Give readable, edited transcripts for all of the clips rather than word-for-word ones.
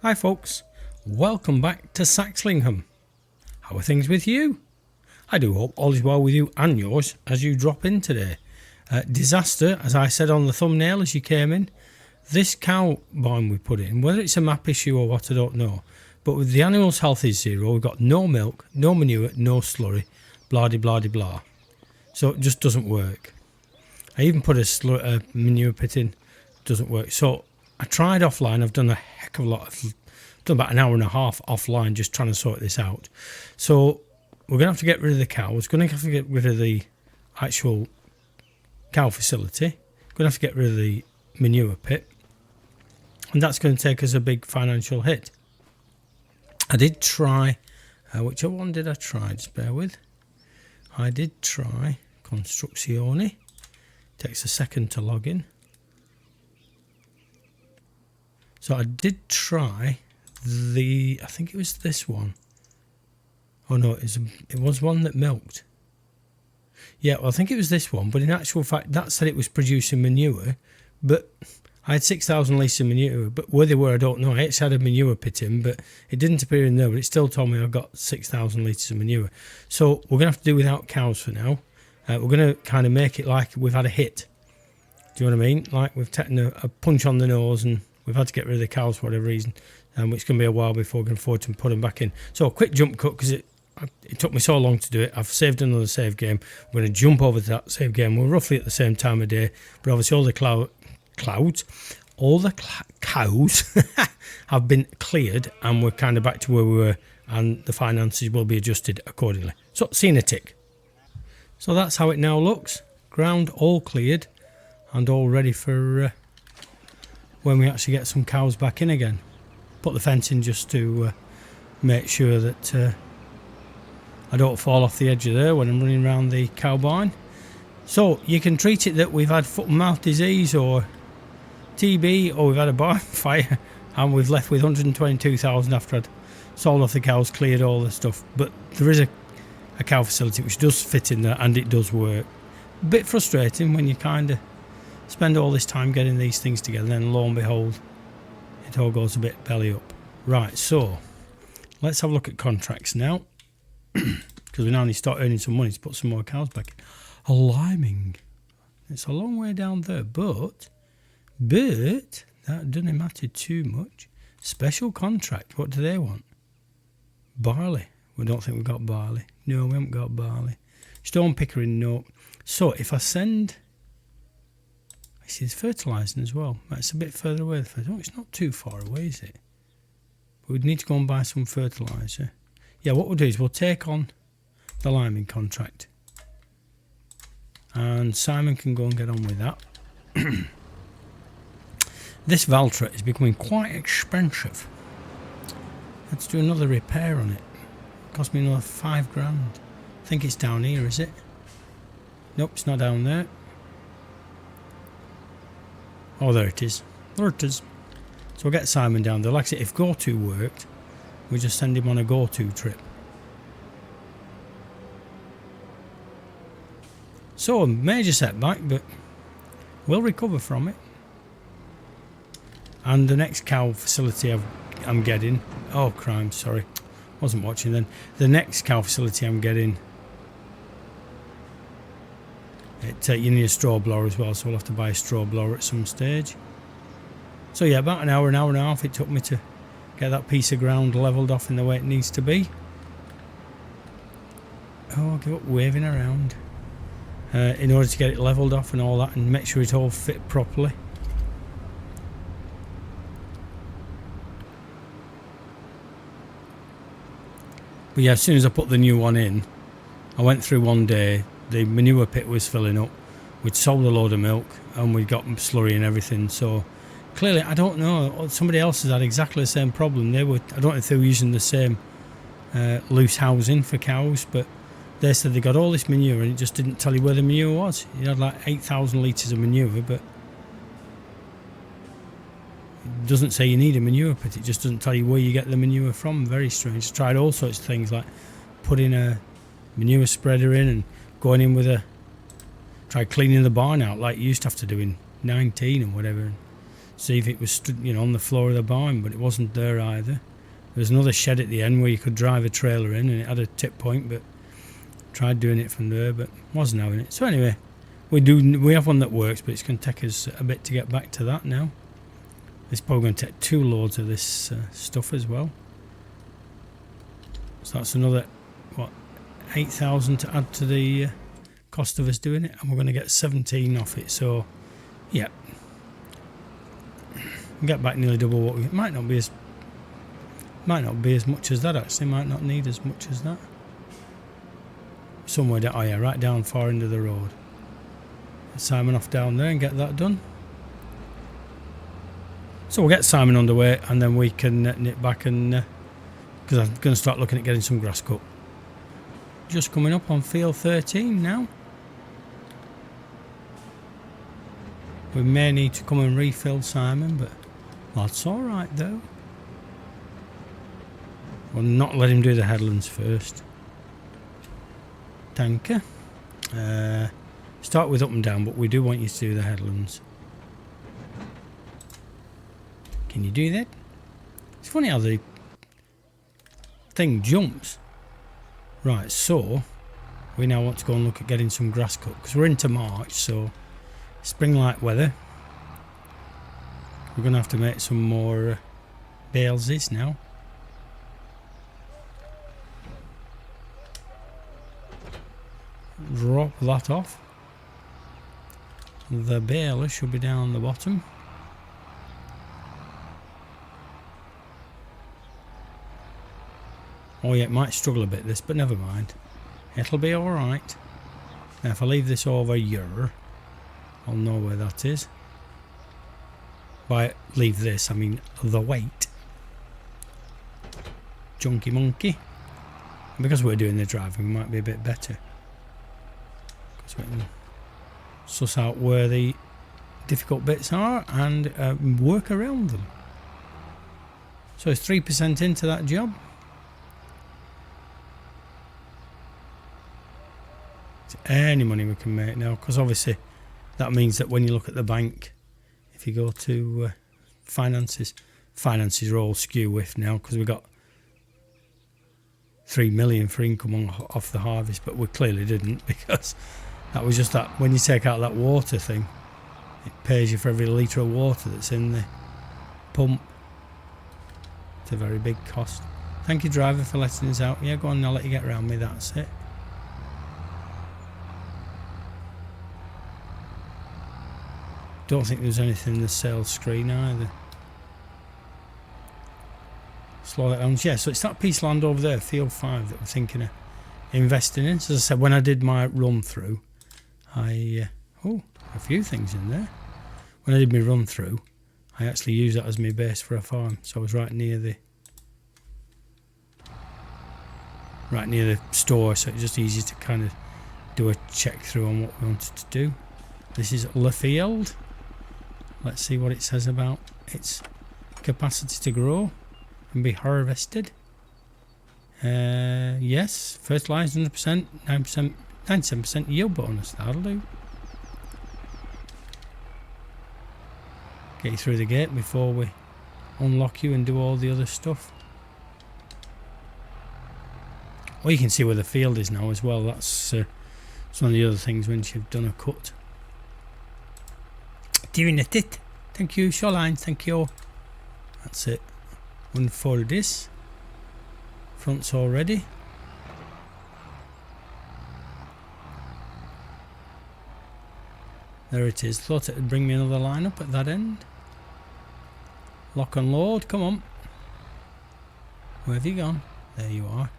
Hi folks, welcome back to Saxlingham. How are things with you? I do hope all is well with you and yours as you drop in today. Disaster, as I said on the thumbnail as you came in, this cow barn we put in, whether it's a map issue or what I don't know, but with the animal's health is zero, we've got no milk, no manure, no slurry, blah de blah de blah. So it just doesn't work. I even put a manure pit in, doesn't work. So I tried offline. I've done a heck of a lot. I've done about an hour and a half offline just trying to sort this out. So we're going to have to get rid of the cows. Going to have to get rid of the actual cow facility. Going to have to get rid of the manure pit. And that's going to take us a big financial hit. I did try, which one did I try? Just bear with. I did try Construzione. Takes a second to log in. So I did try I think it was this one. Oh no, it was one that milked. Yeah, well I think it was this one, but in actual fact that said it was producing manure, but I had 6,000 litres of manure, but where they were I don't know. I actually had a manure pit in, but it didn't appear in there, but it still told me I got 6,000 litres of manure. So we're going to have to do without cows for now. We're going to kind of make it like we've had a hit. Do you know what I mean? Like we've taken a punch on the nose and we've had to get rid of the cows for whatever reason, which can be a while before we can afford to put them back in. So a quick jump cut because it took me so long to do it. I've saved another save game. We're going to jump over to that save game. We're roughly at the same time of day, but obviously all the cows have been cleared and we're kind of back to where we were, and the finances will be adjusted accordingly. So see you in a tick. So that's how it now looks. Ground all cleared and all ready for when we actually get some cows back in again. Put the fence in just to make sure that I don't fall off the edge of there when I'm running around the cow barn. So you can treat it that we've had foot and mouth disease or TB, or we've had a barn fire and we've left with 122,000 after I'd sold off the cows, cleared all the stuff. But there is a cow facility which does fit in there and it does work. A bit frustrating when you kind of spend all this time getting these things together and then lo and behold it all goes a bit belly up. Right, so let's have a look at contracts now because we now need to start earning some money to put some more cows back in. A liming, it's a long way down there, but that doesn't matter too much. Special contract, what do they want? Barley. We don't think we've got barley. No, we haven't got barley. Stone pickering, no. So if I send, I see there's fertilising as well. That's a bit further away. Oh, it's not too far away, is it? But we'd need to go and buy some fertiliser. Yeah, what we'll do is we'll take on the liming contract. And Simon can go and get on with that. This Valtra is becoming quite expensive. Let's do another repair on it. Cost me another £5 grand. I think it's down here, is it? Nope, it's not down there. Oh, there it is. There it is. So we'll get Simon down there. Like I said, if GoTo worked, we just send him on a GoTo trip. So a major setback, but we'll recover from it. And the next cow facility I'm getting, oh crime, sorry, wasn't watching then. The next cow facility I'm getting, you need a straw blower as well, so we'll have to buy a straw blower at some stage. So yeah, about an hour and a half it took me to get that piece of ground levelled off in the way it needs to be. Oh, I'll give up waving around in order to get it levelled off and all that and make sure it all fit properly. But yeah, as soon as I put the new one in, I went through one day, the manure pit was filling up, we'd sold a load of milk and we'd got slurry and everything, so clearly, I don't know, somebody else has had exactly the same problem. I don't know if they were using the same loose housing for cows, but they said they got all this manure and it just didn't tell you where the manure was. You had like 8,000 litres of manure, but it doesn't say you need a manure pit, it just doesn't tell you where you get the manure from. Very strange. I tried all sorts of things like putting a manure spreader in and going in with tried cleaning the barn out like you used to have to do in 19 and whatever. see if it was stood, you know, on the floor of the barn, but it wasn't there either. There was another shed at the end where you could drive a trailer in, and it had a tip point, but tried doing it from there, but wasn't having it. So anyway, we have one that works, but it's going to take us a bit to get back to that now. It's probably going to take 2 loads of this stuff as well. So that's another, what, 8,000 to add to the cost of us doing it, and we're going to get 17 off it. So yeah, we'll get back nearly double what we might not be as much as that. Actually, might not need as much as that. Somewhere down, oh yeah, right down far into the road. Get Simon off down there and get that done. So we'll get Simon underway, and then we can nip back and because I'm going to start looking at getting some grass cut. Just coming up on field 13 now. We may need to come and refill Simon, but that's alright though. We'll not let him do the headlands first. Tanker. Start with up and down, but we do want you to do the headlands. Can you do that? It's funny how the thing jumps. Right, so we now want to go and look at getting some grass cut, because we're into March, so spring-like weather. We're going to have to make some more baleses now. Drop that off. The baler should be down the bottom. Oh yeah, it might struggle a bit this, but never mind. It'll be alright. Now if I leave this over here, I'll know where that is. By leave this, I mean the weight. Junky monkey. And because we're doing the driving, we might be a bit better. Because we can suss out where the difficult bits are and work around them. So it's 3% into that job. It's any money we can make now, because obviously that means that when you look at the bank, if you go to finances are all skew with now, because we got 3 million for income off the harvest, but we clearly didn't, because that was just that when you take out that water thing, it pays you for every litre of water that's in the pump. It's a very big cost. Thank you, driver, for letting us out. Yeah, go on, I'll let you get around me, that's it. Don't think there's anything in the sales screen either. Slow that down. Yeah, so it's that piece of land over there, field 5, that I'm thinking of investing in. So as I said, when I did my run through, a few things in there. When I did my run through, I actually used that as my base for a farm. So I was right near the store, so it's just easy to kind of do a check through on what we wanted to do. This is Le Field. Let's see what it says about its capacity to grow and be harvested. Yes, fertilised 100%, 9%, 97% yield bonus. That'll do. Get you through the gate before we unlock you and do all the other stuff. Well, you can see where the field is now as well. That's one of the other things once you've done a cut. Doing it. Thank you, Shoreline. Thank you. That's it. Unfold this. Front's all ready. There it is. Thought it would bring me another line up at that end. Lock and load. Come on. Where have you gone? There you are.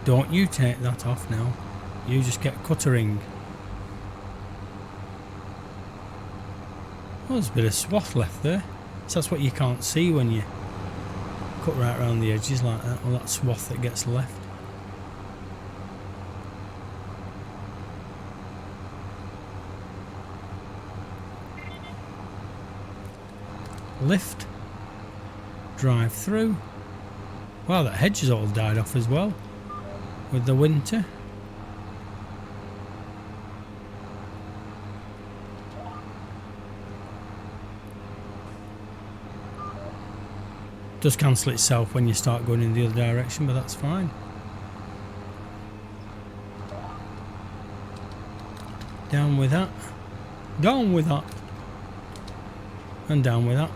Don't you take that off now. You just get cuttering. Oh, there's a bit of swath left there. So that's what you can't see when you cut right around the edges like that. All that swath that gets left. Lift. Drive through. Wow, that hedge has all died off as well. with the winter. Does cancel itself when you start going in the other direction, but that's fine. Down with that. Down with that. And down with that.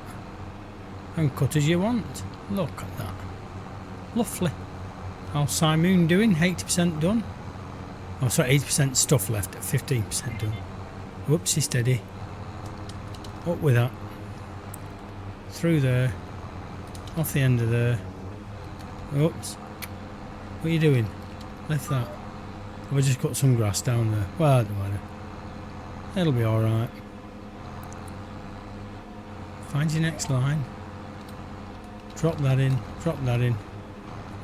And cut as you want. Look at that. Lovely. How's Simoon doing? 80% done. Oh, sorry, 80% stuff left. 15% done. Whoopsie steady. Up with that. Through there. Off the end of there. Oops. What are you doing? Lift that. Have I just cut some grass down there? Well, it don't matter. It'll be alright. Find your next line. Drop that in. Drop that in.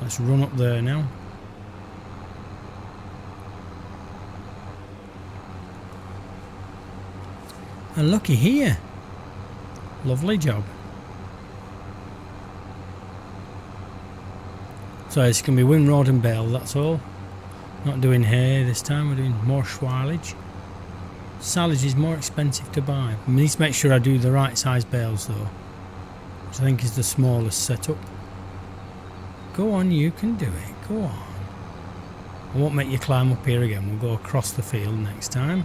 Let's run up there now. And looky here. Lovely job. So it's going to be Winroad and bale, that's all. Not doing hay this time, we're doing more silage. Silage is more expensive to buy. I need to make sure I do the right size bales though, which I think is the smallest setup. Go on, you can do it, go on. I won't make you climb up here again, we'll go across the field next time.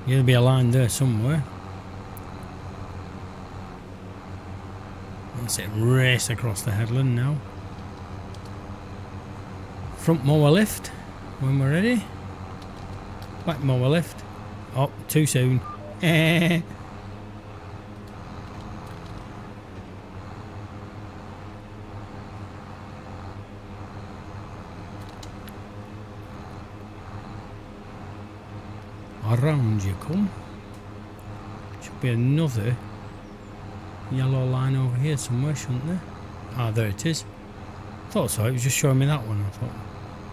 There'll be a line there somewhere. That's it, race across the headland now. Front mower lift when we're ready. Back mower lift. Oh, too soon. Around you come. Should be another yellow line over here somewhere, shouldn't there? Ah, there it is. Thought so, it was just showing me that one. I thought,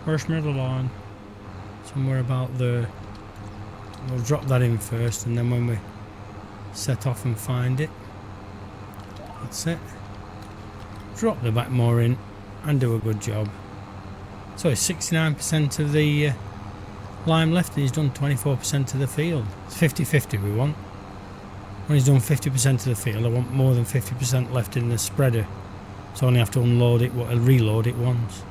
where's my other line? Somewhere about there. We'll drop that in first, and then when we set off and find it, that's it. Drop the back moor in and do a good job. So it's 69% of the lime left, and he's done 24% of the field. It's 50-50 we want. When he's done 50% of the field, I want more than 50% left in the spreader, so I only have to unload it, reload it once.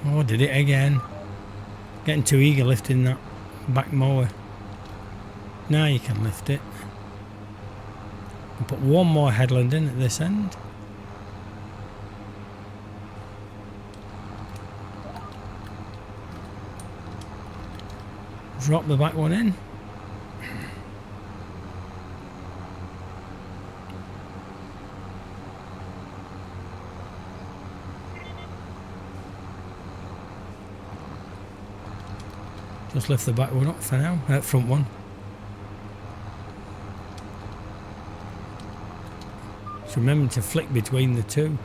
Oh, did it again. Getting too eager lifting that back mower. Now you can lift it. And put one more headland in at this end. Drop the back one in. Just lift the back one up for now, front one. Just remember to flick between the two.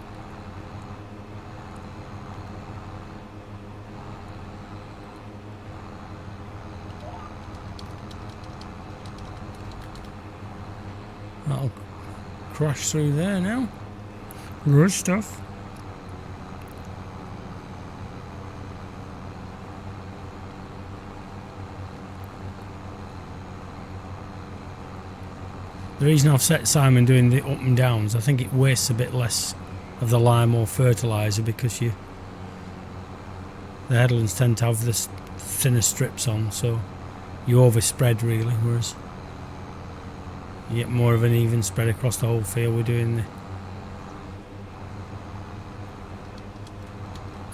That'll crash through there now. Good stuff. The reason I've set Simon doing the up and downs, I think it wastes a bit less of the lime or fertiliser, because the headlands tend to have this thinner strips on, so you overspread really, whereas you get more of an even spread across the whole field. We're doing the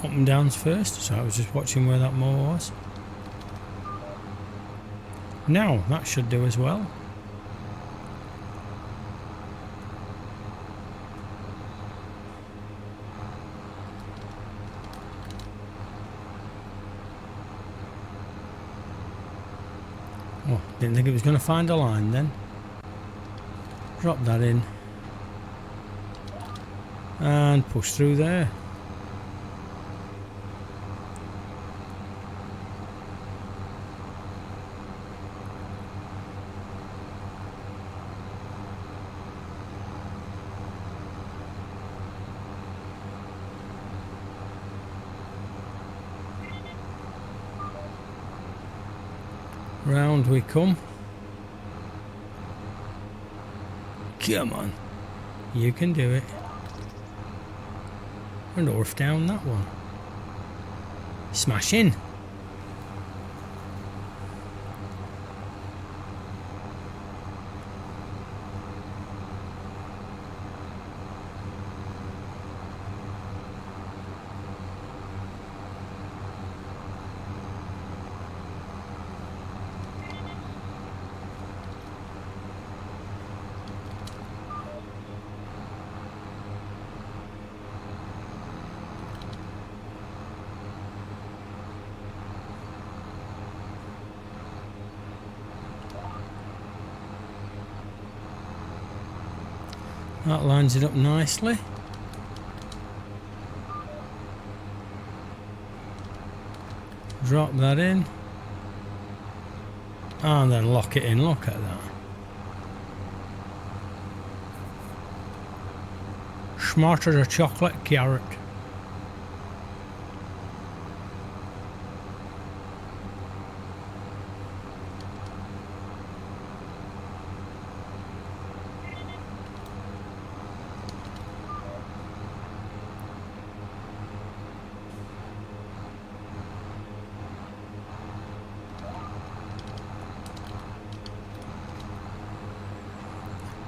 up and downs first, so I was just watching where that mower was. Now that should do as well. Oh, didn't think it was going to find a line then. Drop that in. And push through there. Round we come. Come on. You can do it. And off down that one. Smash in. That lines it up nicely. Drop that in. And then lock it in. Look at that. Smart as a chocolate carrot.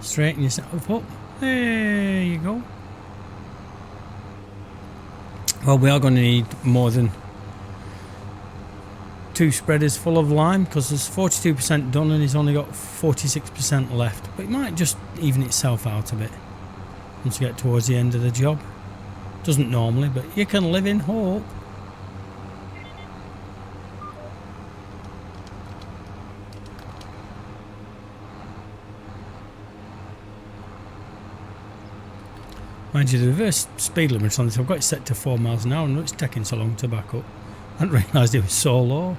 Straighten yourself up. There you go. Well, we are going to need more than 2 spreaders full of lime because there's 42% done and he's only got 46% left. But it might just even itself out a bit once you get towards the end of the job. Doesn't normally, but you can live in hope. Mind you, the reverse speed limit on this, I've got it set to 4 miles an hour and it's taking so long to back up. I hadn't realised it was so low.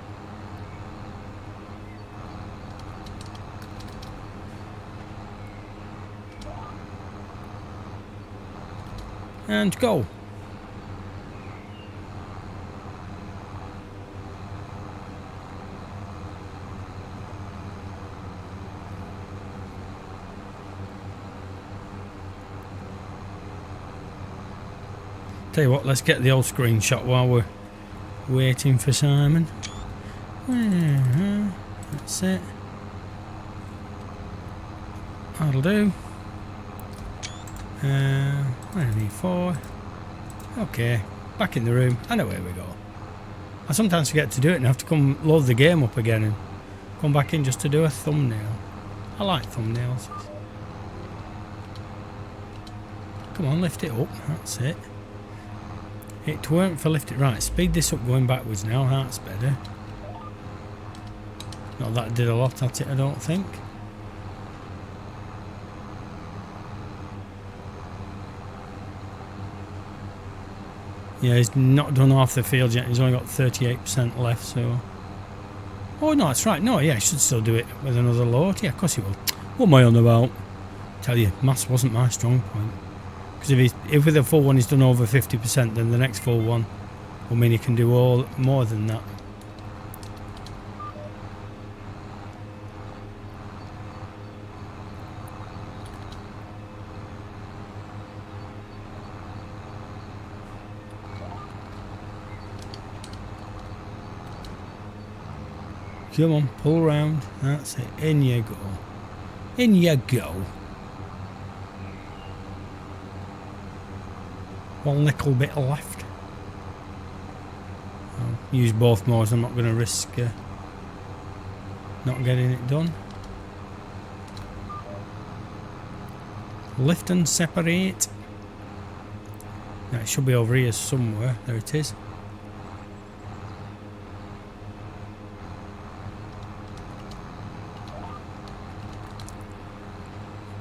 And go. Tell you what, let's get the old screenshot while we're waiting for Simon. That's it. That'll do. Where are we? 4. Okay, back in the room. I know where we go. I sometimes forget to do it and have to come load the game up again and come back in just to do a thumbnail. I like thumbnails. Come on, lift it up. That's it. It weren't for lift it. Right, speed this up going backwards now. That's better. Not that it did a lot at it, I don't think. Yeah, he's not done half the field yet. He's only got 38% left, so... Oh, no, that's right. No, yeah, he should still do it with another load. Yeah, of course he will. What am I on about? Tell you, maths wasn't my strong point. Because if with a full one he's done over 50%, then the next full one will mean he can do more than that. Come on, pull round. That's it. In you go. In you go. One little bit left. I'll use both mowers. I'm not going to risk not getting it done. Lift and separate. Now it should be over here somewhere. There it is.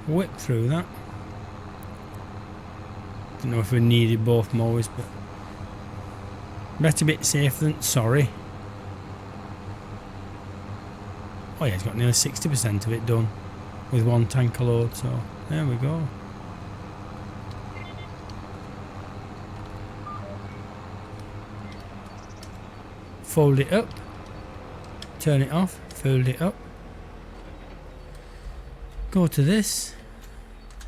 Whip through that. Don't know if we needed both mowers, but better be safe than sorry. Oh yeah, he's got nearly 60% of it done with one tanker load, so there we go. Fold it up. turn it off, fold it up, go to this,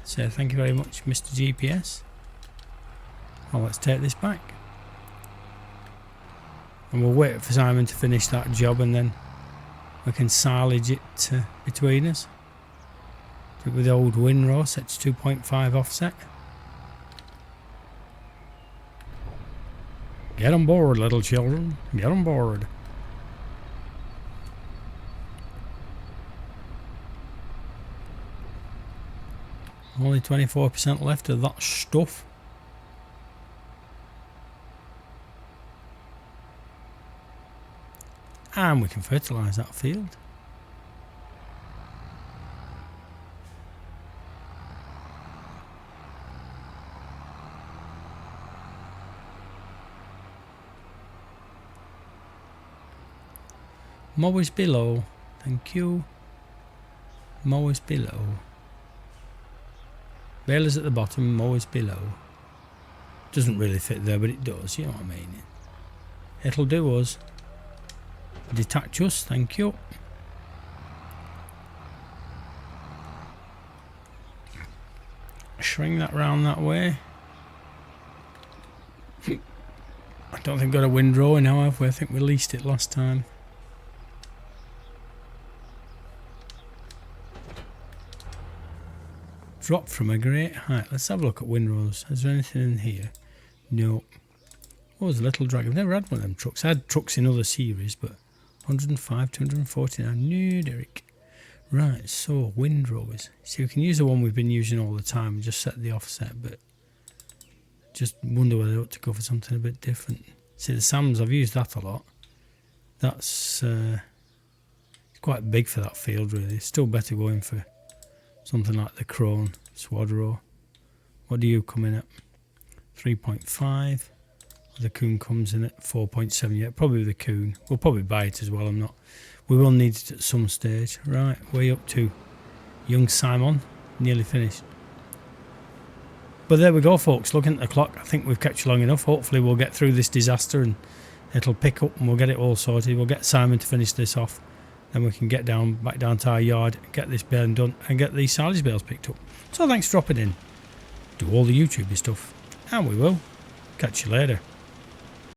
say thank you very much Mr. GPS. Well, let's take this back. And we'll wait for Simon to finish that job and then we can silage it between us. Do it with the old windrow set to 2.5 offset. Get on board, little children. Get on board. Only 24% left of that stuff. And we can fertilise that field. Mowers below. Thank you. Mowers below. Balers at the bottom, mowers below. Doesn't really fit there, but it does, you know what I mean. It'll do us. Detach us, thank you. Shrink that round that way. I don't think we've got a windrow now, have we? I think we leased it last time. Drop from a great height. Let's have a look at windrows. Is there anything in here? No. Oh, there's a little drag. I've never had one of them trucks. I had trucks in other series, but 105, 249. No, Derek. Right, so windrows. See, we can use the one we've been using all the time and just set the offset, but just wonder whether I ought to go for something a bit different. See, the Sams, I've used that a lot. That's quite big for that field, really. It's still better going for something like the Krone Swadro. What do you come in at? 3.5. The Kuhn comes in at 4.7. Yeah, probably the Kuhn. We'll probably buy it as well. We will need it at some stage. Right, way up to young Simon. Nearly finished. But there we go, folks. Looking at the clock, I think we've kept you long enough. Hopefully we'll get through this disaster and it'll pick up and we'll get it all sorted. We'll get Simon to finish this off. Then we can get back down to our yard, get this baling done and get these silage bales picked up. So thanks for dropping in. Do all the YouTubey stuff. And we will catch you later.